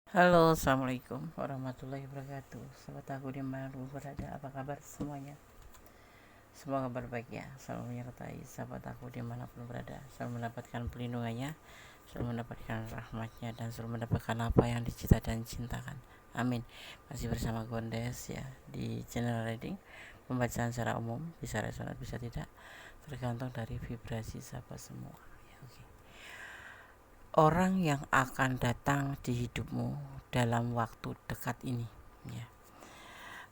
Halo, assalamualaikum warahmatullahi wabarakatuh. Sahabat aku dimanapun berada, apa kabar semuanya? Semoga berbaik ya, selalu menyertai sahabat aku dimanapun berada, selalu mendapatkan pelindungannya, selalu mendapatkan rahmatnya, dan selalu mendapatkan apa yang dicita dan cintakan. Amin. Masih bersama Gondes ya di channel reading. Pembacaan secara umum bisa resonan bisa tidak, tergantung dari vibrasi sahabat semua. Ya, oke. Orang yang akan datang di hidupmu dalam waktu dekat ini, ya.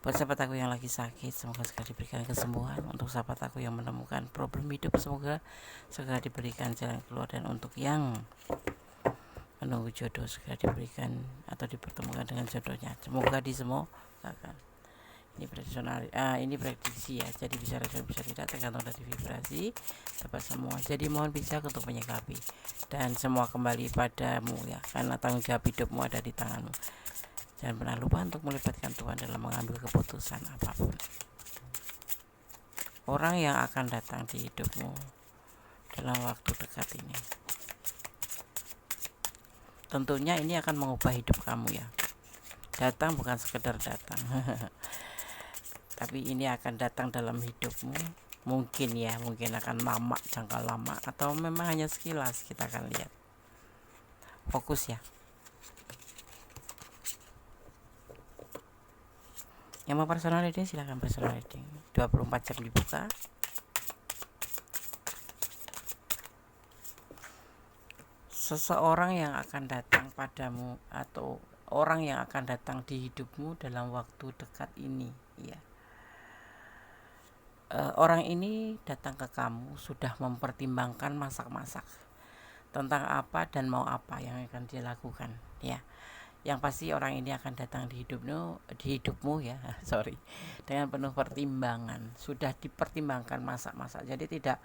Buat sahabat aku yang lagi sakit, semoga segera diberikan kesembuhan. Untuk sahabat aku yang menemukan problem hidup, semoga segera diberikan jalan keluar. Dan untuk yang menunggu jodoh, segera diberikan atau dipertemukan dengan jodohnya. Semoga disemogakan. Ini prediksi ya, jadi bisa respon bisa tidak, tergantung dari vibrasi dapat semua. Jadi mohon bijak untuk menyikapi, dan semua kembali padamu ya, karena tanggung jawab hidupmu ada di tanganmu. Jangan pernah lupa untuk melibatkan Tuhan dalam mengambil keputusan apapun. Orang yang akan datang di hidupmu dalam waktu dekat ini, tentunya ini akan mengubah hidup kamu ya. Datang bukan sekedar datang tapi ini akan datang dalam hidupmu. Mungkin ya, mungkin akan lama, jangka lama, atau memang hanya sekilas. Kita akan lihat. Fokus ya. Yang mau personal reading silahkan personal reading, 24 jam dibuka. Seseorang yang akan datang padamu, atau orang yang akan datang di hidupmu dalam waktu dekat ini ya. Orang ini datang ke kamu sudah mempertimbangkan masak-masak tentang apa dan mau apa yang akan dia lakukan ya. Yang pasti orang ini akan datang di hidupmu ya sorry, dengan penuh pertimbangan. Sudah dipertimbangkan masak-masak, jadi tidak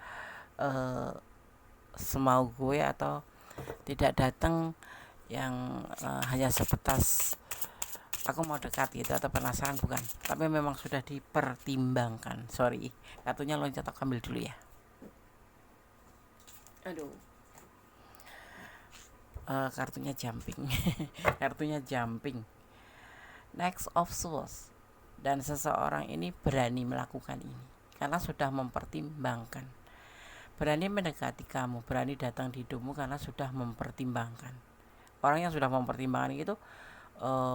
semau gue, atau tidak datang yang hanya sebatas aku mau dekat gitu atau penasaran, bukan, tapi memang sudah dipertimbangkan. Sorry, kartunya loncat, aku ambil dulu ya. Aduh, kartunya jumping kartunya jumping. Next of Swords. Dan seseorang ini berani melakukan ini karena sudah mempertimbangkan. Berani mendekati kamu, berani datang di hidupmu karena sudah mempertimbangkan. Orang yang sudah mempertimbangkan itu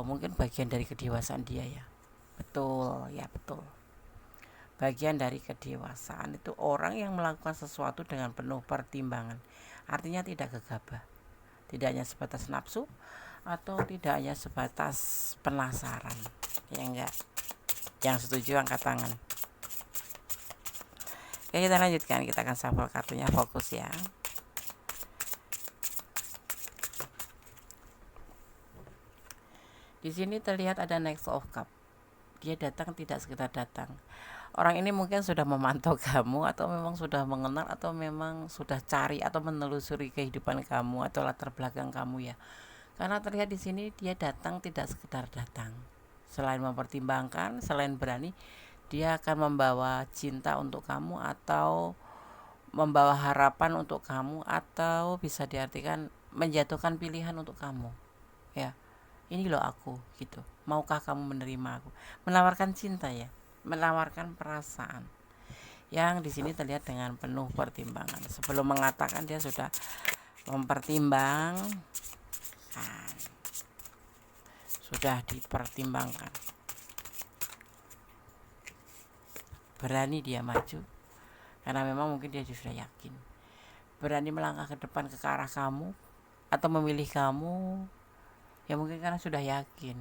mungkin bagian dari kedewasaan dia ya. Betul ya, betul. Bagian dari kedewasaan itu orang yang melakukan sesuatu dengan penuh pertimbangan. Artinya tidak gegabah, tidak hanya sebatas nafsu, atau tidak hanya sebatas penasaran. Ya enggak. Yang setuju angkat tangan. Oke, kita lanjutkan. Kita akan shuffle kartunya, fokus ya. Di sini terlihat ada Next of Cup. Dia datang tidak sekedar datang. Orang ini mungkin sudah memantau kamu, atau memang sudah mengenal, atau memang sudah cari atau menelusuri kehidupan kamu atau latar belakang kamu ya. Karena terlihat di sini dia datang tidak sekedar datang. Selain mempertimbangkan, selain berani, dia akan membawa cinta untuk kamu, atau membawa harapan untuk kamu, atau bisa diartikan menjatuhkan pilihan untuk kamu ya. Ini loh aku gitu, maukah kamu menerima aku, menawarkan cinta ya, menawarkan perasaan. Yang di sini terlihat dengan penuh pertimbangan. Sebelum mengatakan dia sudah mempertimbangkan, sudah dipertimbangkan. Berani dia maju karena memang mungkin dia sudah yakin. Berani melangkah ke depan, ke arah kamu, atau memilih kamu ya, mungkin karena sudah yakin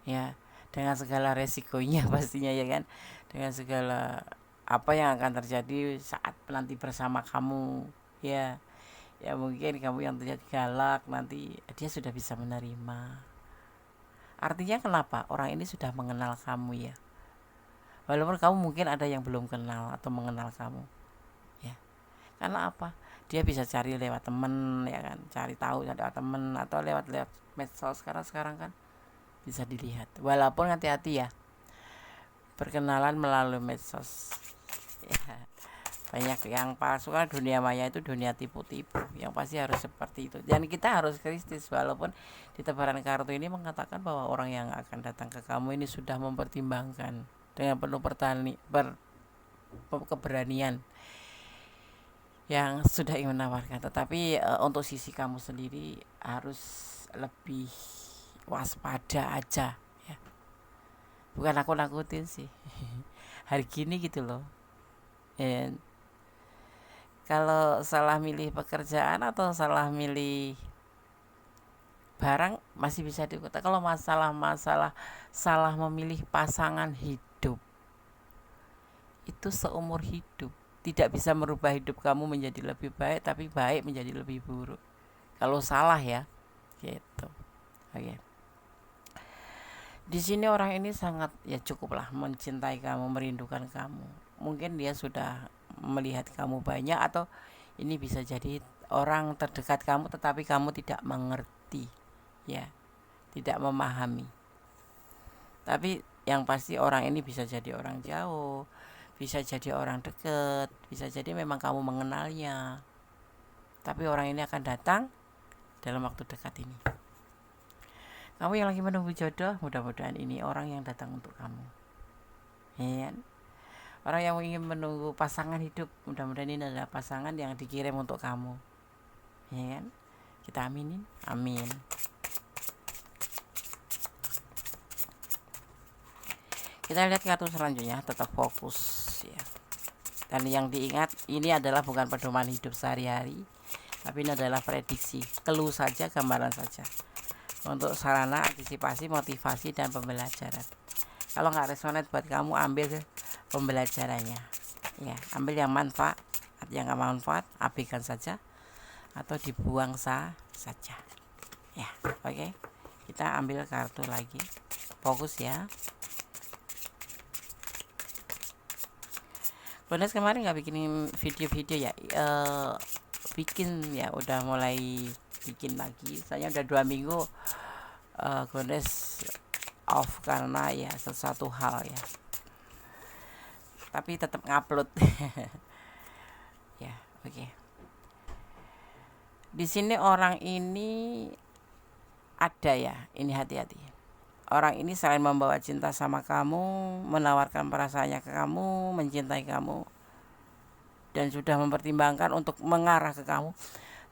ya, dengan segala resikonya pastinya ya kan, dengan segala apa yang akan terjadi saat nanti bersama kamu ya. Ya mungkin kamu yang terlihat galak, nanti dia sudah bisa menerima. Artinya kenapa orang ini sudah mengenal kamu ya, walaupun kamu mungkin ada yang belum kenal atau mengenal kamu ya. Karena apa, dia bisa cari lewat temen ya kan, cari tahu lewat temen atau lewat medsos. Sekarang kan bisa dilihat, walaupun hati-hati ya, perkenalan melalui medsos ya. Banyak yang palsu, kan dunia maya itu dunia tipu-tipu, yang pasti harus seperti itu. Dan kita harus kritis, walaupun di tebaran kartu ini mengatakan bahwa orang yang akan datang ke kamu ini sudah mempertimbangkan dengan penuh keberanian yang sudah ingin menawarkan. Tetapi untuk sisi kamu sendiri harus lebih waspada aja ya. Bukan aku nakutin sih hari gini gitu loh. And kalau salah milih pekerjaan atau salah milih barang masih bisa dikata. Kalau masalah salah memilih pasangan hidup, itu seumur hidup. Tidak bisa merubah hidup kamu menjadi lebih baik, tapi baik menjadi lebih buruk. Kalau salah ya, gitu. Oke. Di sini orang ini sangat ya cukuplah mencintai kamu, merindukan kamu. Mungkin dia sudah melihat kamu banyak, atau ini bisa jadi orang terdekat kamu tetapi kamu tidak mengerti ya, tidak memahami. Tapi yang pasti orang ini bisa jadi orang jauh, bisa jadi orang dekat, bisa jadi memang kamu mengenalnya, tapi orang ini akan datang dalam waktu dekat ini. Kamu yang lagi menunggu jodoh, mudah-mudahan ini orang yang datang untuk kamu ya. Orang yang ingin menunggu pasangan hidup, mudah-mudahan ini adalah pasangan yang dikirim untuk kamu ya kan? Kita aminin, amin. Kita lihat kartu selanjutnya, tetap fokus ya. Dan yang diingat, ini adalah bukan pedoman hidup sehari-hari, tapi ini adalah prediksi, keluh saja, gambaran saja, untuk sarana antisipasi, motivasi, dan pembelajaran. Kalau nggak resonan buat kamu, ambil pembelajarannya ya, ambil yang manfaat. Yang nggak manfaat abaikan saja atau dibuang saja ya. Oke, kita ambil kartu lagi, fokus ya. Bonus kemarin nggak bikin video-video ya, bikin ya, udah mulai bikin lagi. Saya udah 2 minggu Gones off karena ya sesuatu hal ya, tapi tetap ngupload ya. Oke. Di sini orang ini ada ya, ini hati-hati. Orang ini selain membawa cinta sama kamu, menawarkan perasaannya ke kamu, mencintai kamu, dan sudah mempertimbangkan untuk mengarah ke kamu,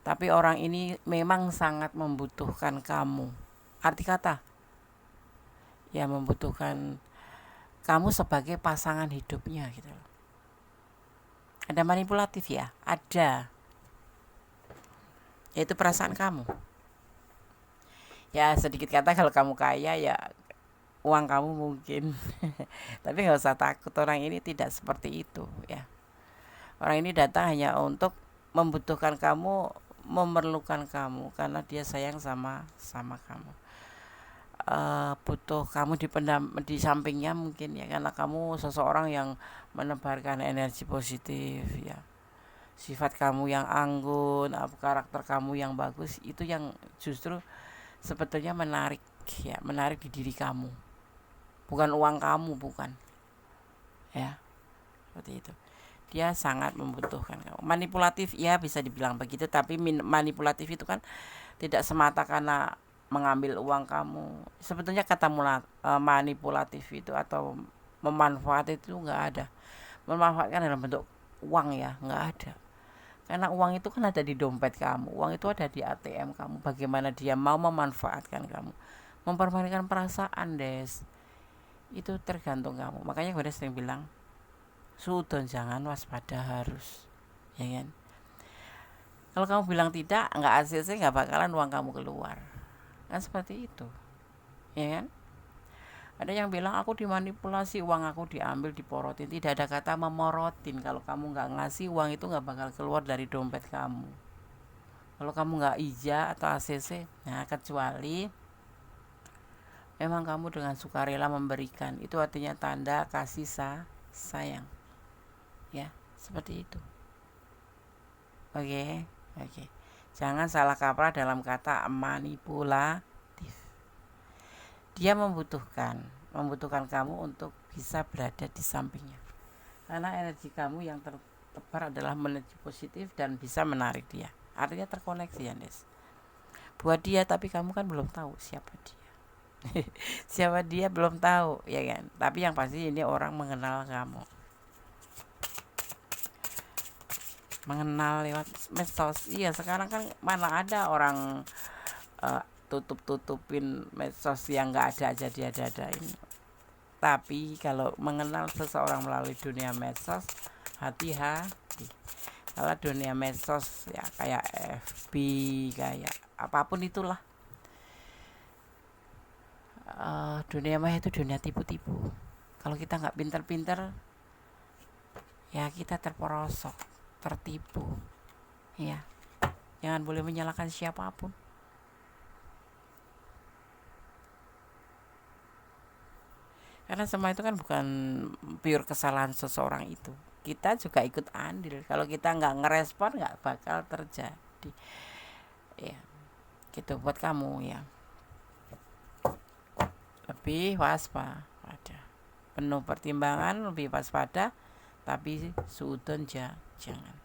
tapi orang ini memang sangat membutuhkan kamu. Arti kata ya, membutuhkan kamu sebagai pasangan hidupnya gitu loh. Ada manipulatif ya, ada, yaitu perasaan kamu. Ya sedikit kata, kalau kamu kaya ya uang kamu mungkin tapi nggak usah takut, orang ini tidak seperti itu ya. Orang ini datang hanya untuk membutuhkan kamu, memerlukan kamu, karena dia sayang sama kamu. Butuh kamu di sampingnya mungkin ya, karena kamu seseorang yang menebarkan energi positif ya. Sifat kamu yang anggun, karakter kamu yang bagus, itu yang justru sebetulnya menarik ya, menarik di diri kamu, bukan uang kamu, bukan ya, seperti itu. Dia sangat membutuhkan kamu. Manipulatif ya, bisa dibilang begitu, tapi manipulatif itu kan tidak semata karena mengambil uang kamu. Sebetulnya kata manipulatif itu atau memanfaat itu nggak ada. Memanfaatkan dalam bentuk uang ya, nggak ada. Karena uang itu kan ada di dompet kamu, uang itu ada di ATM kamu. Bagaimana dia mau memanfaatkan kamu, mempermainkan perasaan, Des, itu tergantung kamu. Makanya gue sering bilang, suudon jangan, waspada harus, ya kan? Kalau kamu bilang tidak, nggak ACC, nggak bakalan uang kamu keluar, kan seperti itu, ya kan? Ada yang bilang aku dimanipulasi, uang aku diambil, diporotin. Tidak ada kata memorotin. Kalau kamu nggak ngasih, uang itu nggak bakal keluar dari dompet kamu. Kalau kamu nggak ija atau ACC, nah kecuali memang kamu dengan sukarela memberikan, itu artinya tanda kasih sayang ya, seperti itu. Oke. Jangan salah kaprah dalam kata manipulatif. Dia membutuhkan kamu untuk bisa berada di sampingnya, karena energi kamu yang tebar adalah energi positif dan bisa menarik dia. Artinya terkoneksi ya Des. Buat dia, tapi kamu kan belum tahu siapa dia. Siapa dia belum tahu ya kan. Tapi yang pasti ini orang mengenal kamu. Mengenal lewat medsos. Iya, sekarang kan mana ada orang tutup-tutupin medsos yang nggak ada aja dia ada-adain. Tapi kalau mengenal seseorang melalui dunia medsos, hati-hati. Kalau dunia medsos ya kayak FB, kayak apapun itulah, dunia maya itu dunia tipu-tipu. Kalau kita nggak pinter-pinter, ya kita terperosok, tertipu. Ya, jangan boleh menyalahkan siapapun. Karena semua itu kan bukan pure kesalahan seseorang itu. Kita juga ikut andil. Kalau kita nggak ngerespon, nggak bakal terjadi. Ya, gitu buat kamu ya. Lebih waspada, penuh pertimbangan, lebih waspada, tapi suudon jangan.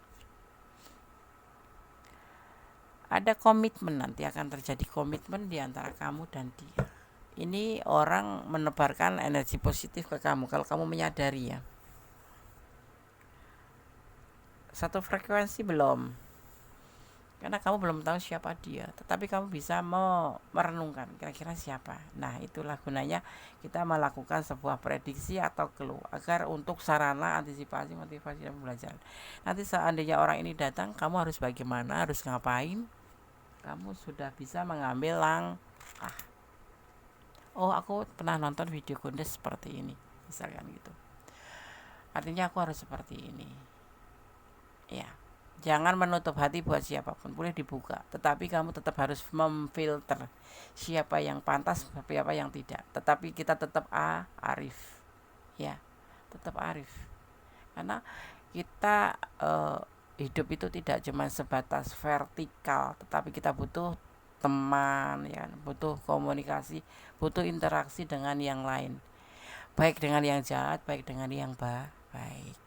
Ada komitmen, nanti akan terjadi komitmen di antara kamu dan dia. Ini orang menebarkan energi positif ke kamu kalau kamu menyadari ya. Satu frekuensi belum, karena kamu belum tahu siapa dia, tetapi kamu bisa merenungkan kira-kira siapa. Nah, itulah gunanya kita melakukan sebuah prediksi atau clue agar untuk sarana antisipasi, motivasi, dan pembelajaran. Nanti seandainya orang ini datang, kamu harus bagaimana, harus ngapain, kamu sudah bisa mengambil langkah. Oh, aku pernah nonton video Gondes seperti ini, misalkan gitu. Artinya aku harus seperti ini. Ya, jangan menutup hati buat siapapun, boleh dibuka, tetapi kamu tetap harus memfilter siapa yang pantas, siapa yang tidak. Tetapi kita tetap arif, ya, tetap arif. Karena kita hidup itu tidak cuma sebatas vertikal, tetapi kita butuh teman, ya, butuh komunikasi, butuh interaksi dengan yang lain, baik dengan yang jahat, baik dengan yang baik.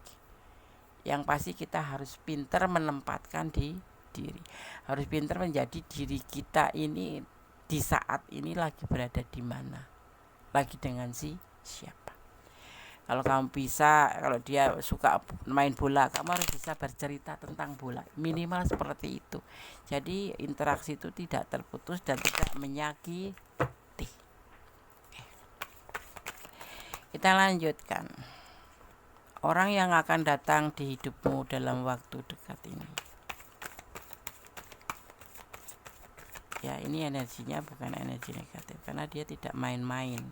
Yang pasti kita harus pintar menempatkan diri, harus pintar menjadi diri kita ini di saat ini lagi berada di mana, lagi dengan siapa. Kalau kamu bisa, kalau dia suka main bola, kamu harus bisa bercerita tentang bola, minimal seperti itu. Jadi interaksi itu tidak terputus dan tidak menyakiti. Kita lanjutkan. Orang yang akan datang di hidupmu dalam waktu dekat ini. Ya, ini energinya bukan energi negatif, karena dia tidak main-main.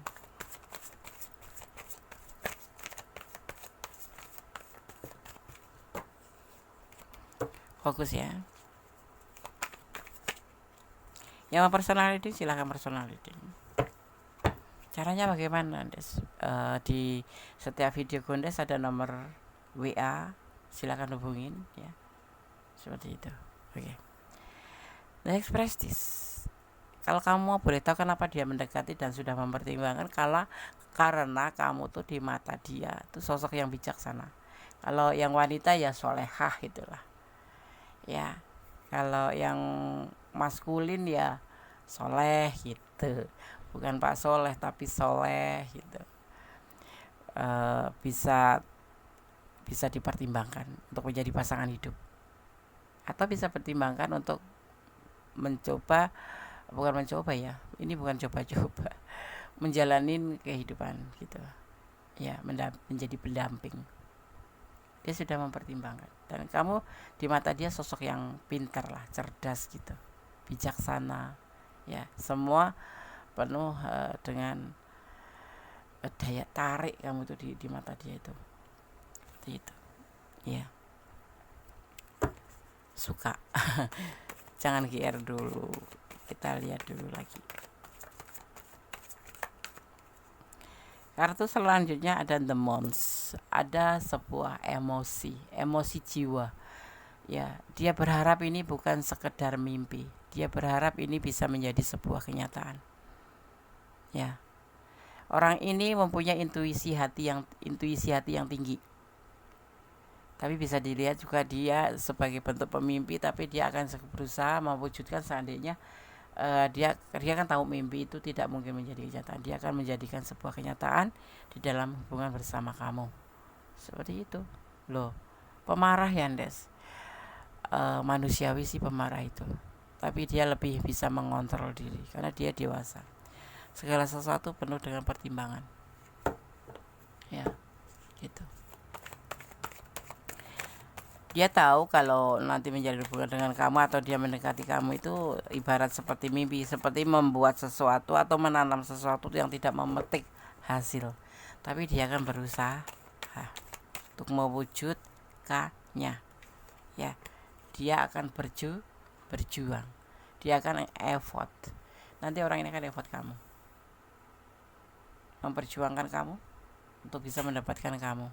Fokus ya. Yang mau personal reading silahkan personal reading. Caranya bagaimana, Des? Di setiap video Gondes ada nomor WA, silahkan hubungin ya. Seperti itu. Oke. Next practice. Kalau kamu boleh tahu kenapa dia mendekati dan sudah mempertimbangkan, karena kamu tuh di mata dia tuh sosok yang bijaksana. Kalau yang wanita ya solehah itulah. Ya, kalau yang maskulin ya soleh gitu, bukan Pak Soleh tapi soleh gitu. Bisa dipertimbangkan untuk menjadi pasangan hidup, atau bisa pertimbangkan untuk bukan mencoba ya, ini bukan coba-coba, menjalanin kehidupan gitu ya, menjadi pendamping. Dia sudah mempertimbangkan, dan kamu di mata dia sosok yang pintar lah, cerdas gitu, bijaksana ya, semua penuh dengan daya tarik kamu tuh di mata dia itu ya, suka. Jangan GR dulu, kita lihat dulu lagi. Kartu selanjutnya ada The Mons, ada sebuah emosi jiwa. Ya, dia berharap ini bukan sekedar mimpi. Dia berharap ini bisa menjadi sebuah kenyataan. Ya. Orang ini mempunyai intuisi hati yang tinggi. Tapi bisa dilihat juga dia sebagai bentuk pemimpi, tapi dia akan berusaha mewujudkan seandainya dia kan tahu mimpi itu tidak mungkin menjadi kenyataan. Dia akan menjadikan sebuah kenyataan di dalam hubungan bersama kamu. Seperti itu. Loh, pemarah ya, Andes. Manusiawi sih pemarah itu. Tapi dia lebih bisa mengontrol diri karena dia dewasa. Segala sesuatu penuh dengan pertimbangan. Ya, gitu. Dia tahu kalau nanti menjalin hubungan dengan kamu atau dia mendekati kamu itu ibarat seperti mimpi, seperti membuat sesuatu atau menanam sesuatu yang tidak memetik hasil. Tapi dia akan berusaha untuk mewujudkannya. Ya, dia akan berjuang. Dia akan effort. Nanti orang ini akan effort kamu, memperjuangkan kamu untuk bisa mendapatkan kamu.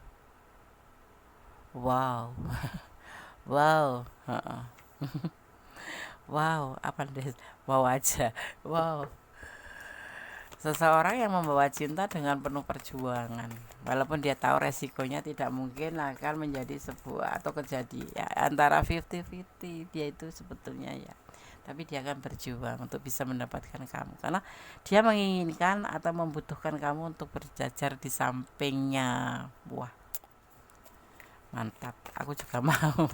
Wow. Wow. Wow, apa deh? Wow aja. Wow. Seseorang yang membawa cinta dengan penuh perjuangan, walaupun dia tahu resikonya tidak mungkin akan menjadi sebuah atau kejadian ya, antara 50-50 dia itu sebetulnya ya. Tapi dia akan berjuang untuk bisa mendapatkan kamu karena dia menginginkan atau membutuhkan kamu untuk berjajar di sampingnya. Wah, mantap. Aku juga mau.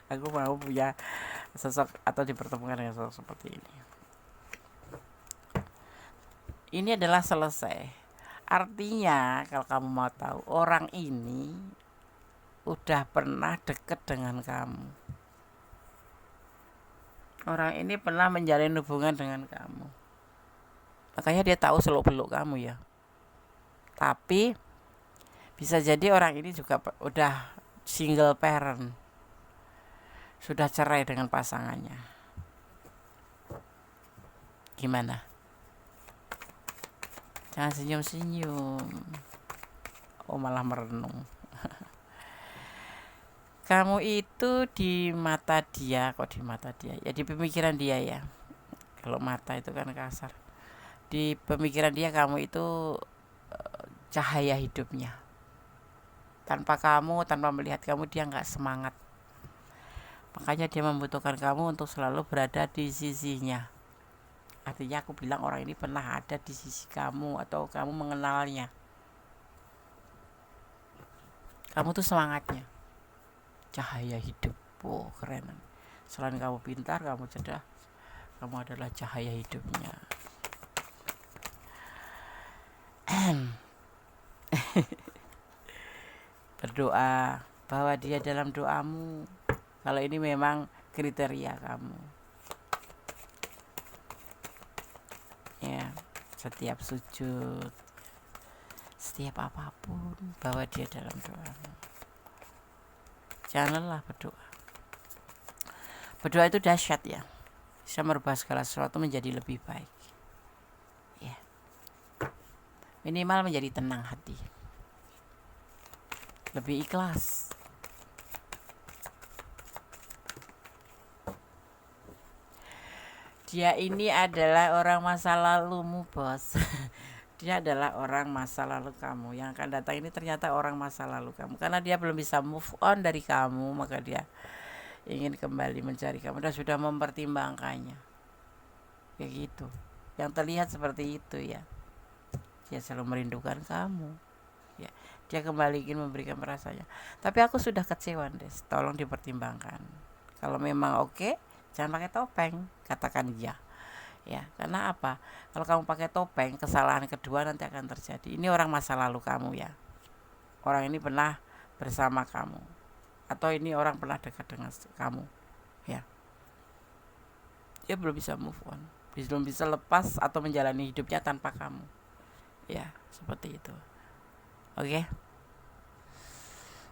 Aku mau punya sosok atau dipertemukan dengan sosok seperti ini. Ini adalah selesai. Artinya kalau kamu mau tahu, orang ini udah pernah deket dengan kamu. Orang ini pernah menjalin hubungan dengan kamu. Makanya dia tahu seluk-beluk kamu ya. Tapi bisa jadi orang ini juga udah single parent. Sudah cerai dengan pasangannya. Gimana? Jangan senyum-senyum. Oh, malah merenung. Kamu itu di mata dia, kok di mata dia? Ya di pemikiran dia ya. Kalau mata itu kan kasar. Di pemikiran dia kamu itu cahaya hidupnya. Tanpa kamu, tanpa melihat kamu dia nggak semangat. Makanya dia membutuhkan kamu untuk selalu berada di sisinya. Artinya aku bilang orang ini pernah ada di sisi kamu atau kamu mengenalnya. Kamu tuh semangatnya, cahaya hidup. Wow, keren. Selain kamu pintar, kamu cerdas, kamu adalah cahaya hidupnya. Berdoa bahwa dia dalam doamu. Kalau ini memang kriteria kamu. Ya, setiap sujud, setiap apapun, bahwa dia dalam doamu. Jangan lelah berdoa. Berdoa itu dahsyat ya, bisa merubah segala sesuatu menjadi lebih baik. Ya, minimal menjadi tenang hati, lebih ikhlas. Dia ini adalah orang masa lalumu, bos. Dia adalah orang masa lalu kamu. Yang akan datang ini ternyata orang masa lalu kamu. Karena dia belum bisa move on dari kamu, maka dia ingin kembali mencari kamu dan sudah mempertimbangkannya. Kayak gitu. Yang terlihat seperti itu ya. Dia selalu merindukan kamu. Ya, dia kembali ingin memberikan perasaannya. Tapi aku sudah kecewa, Des. Tolong dipertimbangkan. Kalau memang oke, jangan pakai topeng, katakan iya. Ya, karena apa? Kalau kamu pakai topeng, kesalahan kedua nanti akan terjadi. Ini orang masa lalu kamu ya. Orang ini pernah bersama kamu, atau ini orang pernah dekat dengan kamu. Ya, dia belum bisa move on, belum bisa lepas atau menjalani hidupnya tanpa kamu. Ya, seperti itu. Oke.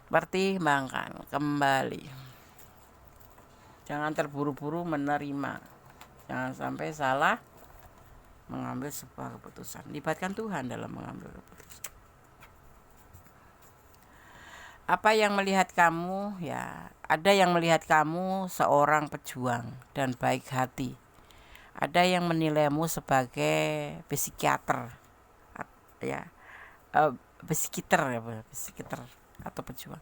Pertimbangkan kembali. Jangan terburu-buru menerima. Jangan sampai salah mengambil sebuah keputusan. Libatkan Tuhan dalam mengambil keputusan. Apa yang melihat kamu ya, ada yang melihat kamu seorang pejuang dan baik hati. Ada yang menilaimu sebagai psikiater ya, psikiater atau pejuang.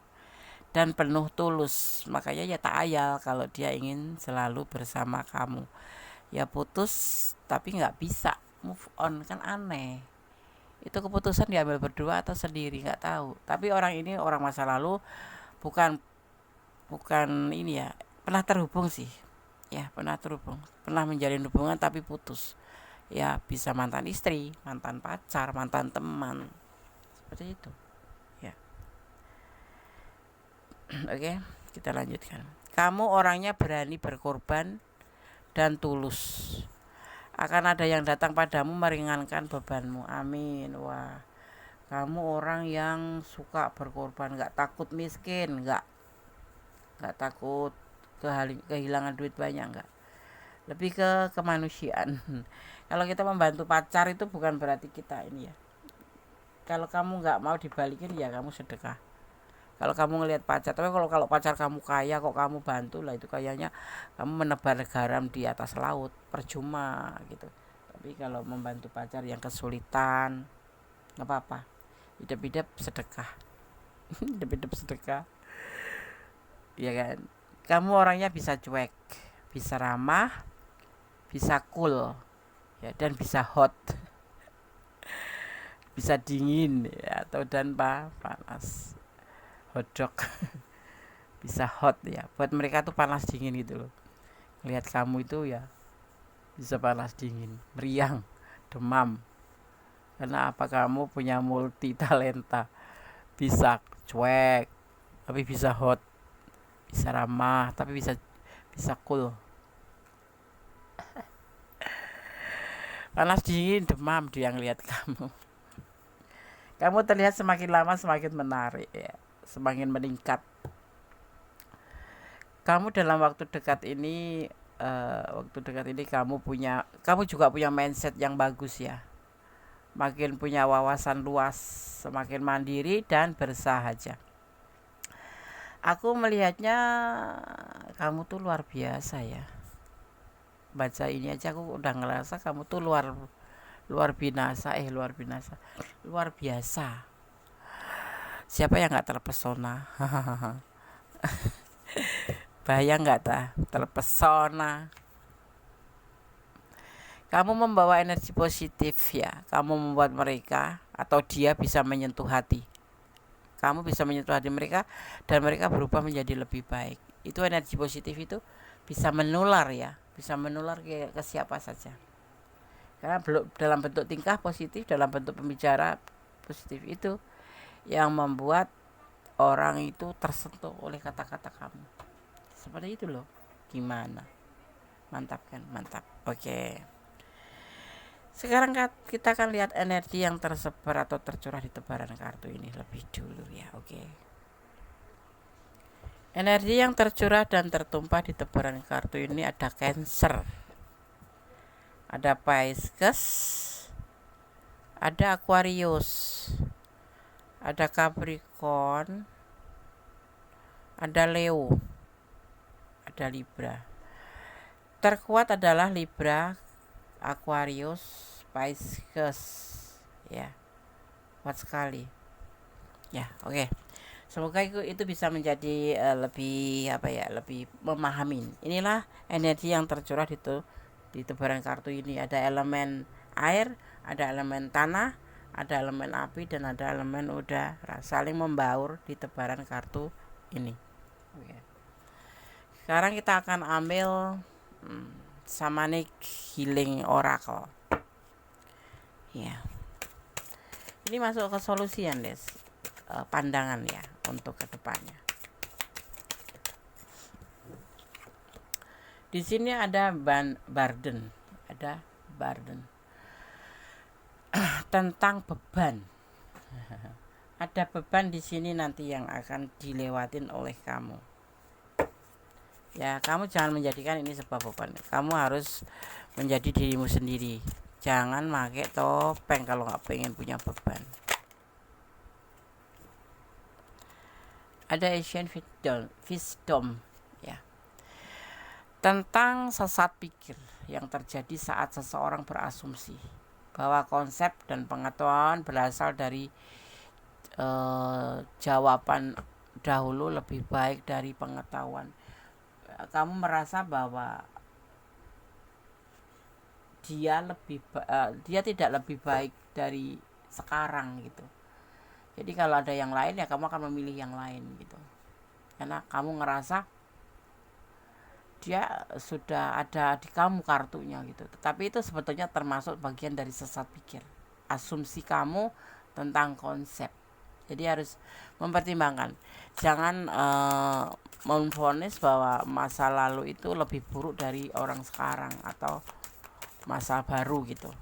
dan penuh tulus. Makanya ya tak ayal kalau dia ingin selalu bersama kamu. Ya putus tapi nggak bisa move on, kan aneh. Itu keputusan diambil berdua atau sendiri nggak tahu. Tapi orang ini orang masa lalu, bukan bukan ini ya, pernah terhubung sih. Ya, pernah terhubung, pernah menjalin hubungan tapi putus. Ya, bisa mantan istri, mantan pacar, mantan teman. Seperti itu. Ya. Oke, kita lanjutkan. Kamu orangnya berani berkorban dan tulus. Akan ada yang datang padamu meringankan bebanmu. Amin. Wah, kamu orang yang suka berkorban, nggak takut miskin, nggak takut kehilangan duit banyak, nggak. Lebih ke kemanusiaan. Kalau kita membantu pacar itu bukan berarti kita ini ya. Kalau kamu nggak mau dibalikin ya kamu sedekah. Kalau kamu ngelihat pacar, tapi kalau pacar kamu kaya kok kamu bantu, lah itu kayaknya kamu menebar garam di atas laut, percuma gitu. Tapi kalau membantu pacar yang kesulitan, nggak apa-apa. Hidup-hidup sedekah. Hidup-hidup sedekah. Ya kan? Kamu orangnya bisa cuek, bisa ramah, bisa cool, ya, dan bisa hot. Bisa dingin ya, atau dan panas. Hotdog. Bisa hot ya, buat mereka tuh panas dingin gitu loh. Lihat kamu itu ya bisa panas dingin, meriang, demam. Karena apa, kamu punya multi talenta. Bisa cuek tapi bisa hot, bisa ramah tapi bisa cool. Panas dingin demam dia ngelihat kamu. Kamu terlihat semakin lama semakin menarik ya, semakin meningkat. Kamu dalam waktu dekat ini kamu juga punya mindset yang bagus ya. Makin punya wawasan luas, semakin mandiri dan bersahaja. Aku melihatnya kamu tuh luar biasa ya. Baca ini aja aku udah ngerasa kamu tuh luar biasa. Siapa yang nggak terpesona? Bayang nggak terpesona? Kamu membawa energi positif ya. Kamu membuat mereka atau dia bisa menyentuh hati. Kamu bisa menyentuh hati mereka dan mereka berubah menjadi lebih baik. Itu energi positif itu bisa menular ya, bisa menular ke siapa saja. Karena dalam bentuk tingkah positif, dalam bentuk pembicara positif itu yang membuat orang itu tersentuh oleh kata-kata kamu. Seperti itu loh. Gimana? Mantap kan? Mantap. Oke. Sekarang kita akan lihat energi yang tersebar atau tercurah di tebaran kartu ini lebih dulu ya. Oke. Energi yang tercurah dan tertumpah di tebaran kartu ini ada Cancer, ada Pisces, ada Aquarius, ada Capricorn, ada Leo, ada Libra. Terkuat adalah Libra, Aquarius, Pisces ya, kuat sekali ya. Oke. Semoga itu bisa menjadi lebih memahami. Inilah energi yang tercurah di tebaran kartu ini. Ada elemen air, ada elemen tanah, ada elemen api, dan ada elemen udara, saling membaur di tebaran kartu ini. Oke. Sekarang kita akan ambil Shamanic Healing Oracle. Ya. Ini masuk ke solusian, Des. Pandangan ya untuk kedepannya. Di sini ada burden, tentang beban. Ada beban di sini nanti yang akan dilewatin oleh kamu. Ya, kamu jangan menjadikan ini sebuah beban. Kamu harus menjadi dirimu sendiri. Jangan pakai topeng kalau nggak pengen punya beban. Ada Ancient Wisdom ya, tentang sesat pikir yang terjadi saat seseorang berasumsi bahwa konsep dan pengetahuan berasal dari jawaban dahulu lebih baik dari pengetahuan. Kamu merasa bahwa dia tidak lebih baik dari sekarang gitu. Jadi kalau ada yang lain ya kamu akan memilih yang lain gitu. Karena kamu ngerasa dia sudah ada di kamu kartunya gitu. Tetapi itu sebetulnya termasuk bagian dari sesat pikir. Asumsi kamu tentang konsep. Jadi harus mempertimbangkan. Jangan memvonis bahwa masa lalu itu lebih buruk dari orang sekarang atau masa baru gitu.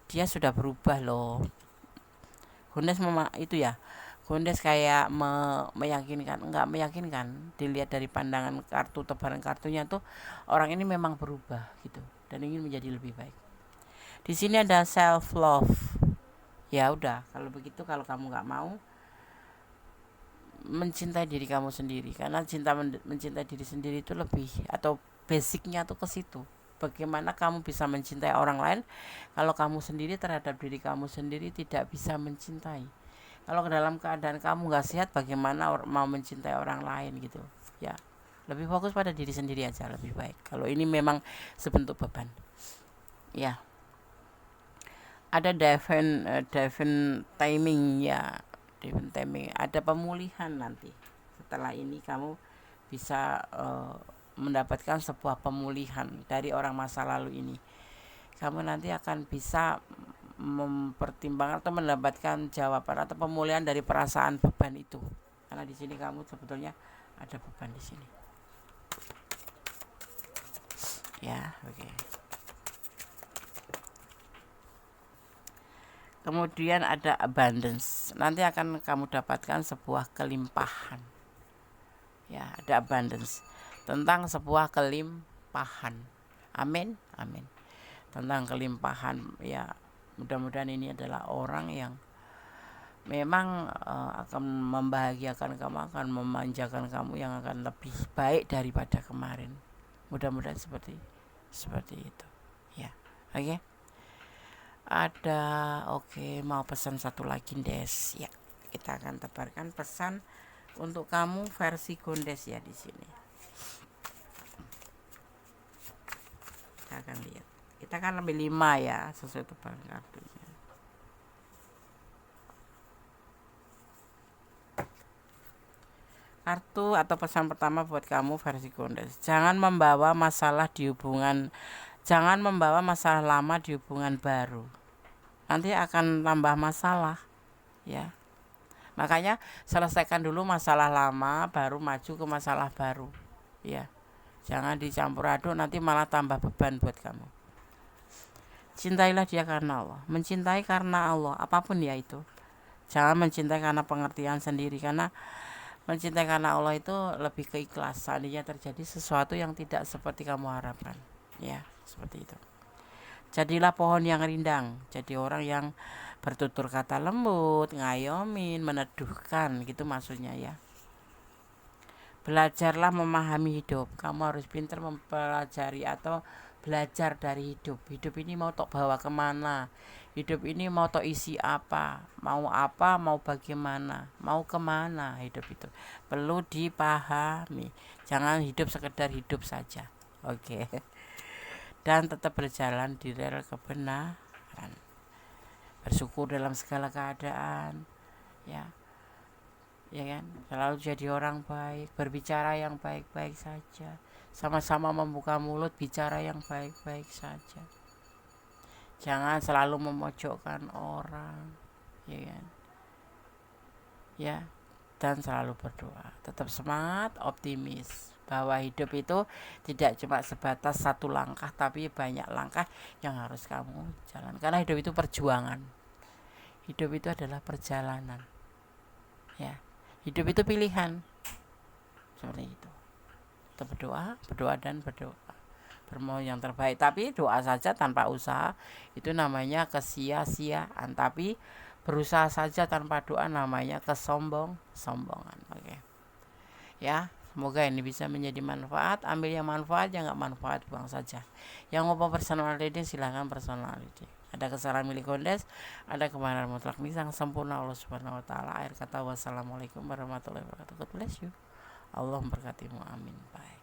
Dia sudah berubah loh. Hundes itu ya. Hundes kayak meyakinkan, enggak meyakinkan. Dilihat dari pandangan kartu, tebaran kartunya tuh orang ini memang berubah gitu dan ingin menjadi lebih baik. Di sini ada self love. Ya udah, kalau begitu kalau kamu nggak mau mencintai diri kamu sendiri, karena mencintai diri sendiri itu lebih atau basicnya tuh ke situ. Bagaimana kamu bisa mencintai orang lain kalau kamu sendiri terhadap diri kamu sendiri tidak bisa mencintai. Kalau dalam keadaan kamu nggak sehat, bagaimana mau mencintai orang lain gitu ya. Lebih fokus pada diri sendiri aja lebih baik. Kalau ini memang sebentuk beban ya. Ada divine timing ya. Divine timing, ada pemulihan nanti. Setelah ini kamu bisa mendapatkan sebuah pemulihan dari orang masa lalu ini. Kamu nanti akan bisa mempertimbangkan atau mendapatkan jawaban atau pemulihan dari perasaan beban itu. Karena di sini kamu sebetulnya ada beban di sini. Ya, oke. Kemudian ada abundance. Nanti akan kamu dapatkan sebuah kelimpahan. Ya, ada abundance. Tentang sebuah kelimpahan. Amin, amin. Tentang kelimpahan ya. Mudah-mudahan ini adalah orang yang memang akan membahagiakan kamu, akan memanjakan kamu, yang akan lebih baik daripada kemarin. Mudah-mudahan seperti itu ya. Oke. Ada mau pesan satu lagi Des ya. Kita akan tebarkan pesan untuk kamu versi Gondes ya di sini. Kita akan lihat. Kita kan lebih 5 ya sesuai tebaran kartunya. Kartu atau pesan pertama buat kamu versi Gondes. Jangan membawa masalah lama di hubungan baru. Nanti akan tambah masalah ya. Makanya selesaikan dulu masalah lama, baru maju ke masalah baru ya. Jangan dicampur aduk, nanti malah tambah beban buat kamu. Cintailah dia karena Allah. Mencintai karena Allah, apapun ya itu. Jangan mencintai karena pengertian sendiri, karena mencintai karena Allah itu lebih keikhlas. Seandainya terjadi sesuatu yang tidak seperti kamu harapkan ya, seperti itu. Jadilah pohon yang rindang, jadi orang yang bertutur kata lembut, ngayomin, meneduhkan gitu maksudnya ya. Belajarlah memahami hidup. Kamu harus pintar mempelajari atau belajar dari hidup. Hidup ini mau tok bawa kemana? Hidup ini mau tok isi apa? Mau bagaimana? Mau kemana hidup itu? Perlu dipahami. Jangan hidup sekedar hidup saja. Oke. Dan tetap berjalan di rel kebenaran. Bersyukur dalam segala keadaan. Ya kan, selalu jadi orang baik, berbicara yang baik-baik saja, sama-sama membuka mulut bicara yang baik-baik saja, jangan selalu memojokkan orang ya kan ya, dan selalu berdoa, tetap semangat, optimis bahwa hidup itu tidak cuma sebatas satu langkah, tapi banyak langkah yang harus kamu jalan, karena hidup itu perjuangan, hidup itu adalah perjalanan ya. Hidup itu pilihan. Seperti itu. Kita berdoa dan berdoa. Bermohon yang terbaik. Tapi doa saja tanpa usaha itu namanya kesia-siaan. Tapi berusaha saja tanpa doa namanya kesombongan. Oke. Ya, semoga ini bisa menjadi manfaat. Ambil yang manfaat, yang enggak manfaat buang saja. Yang mau personal reading silahkan personal reading. Ada kesalahan milik Gondes, ada kebenaran mutlak yang sempurna Allah Subhanahu wa taala. Akhir kata wassalamualaikum warahmatullahi wabarakatuh. God bless you. Allah memberkatimu. Amin. Bye.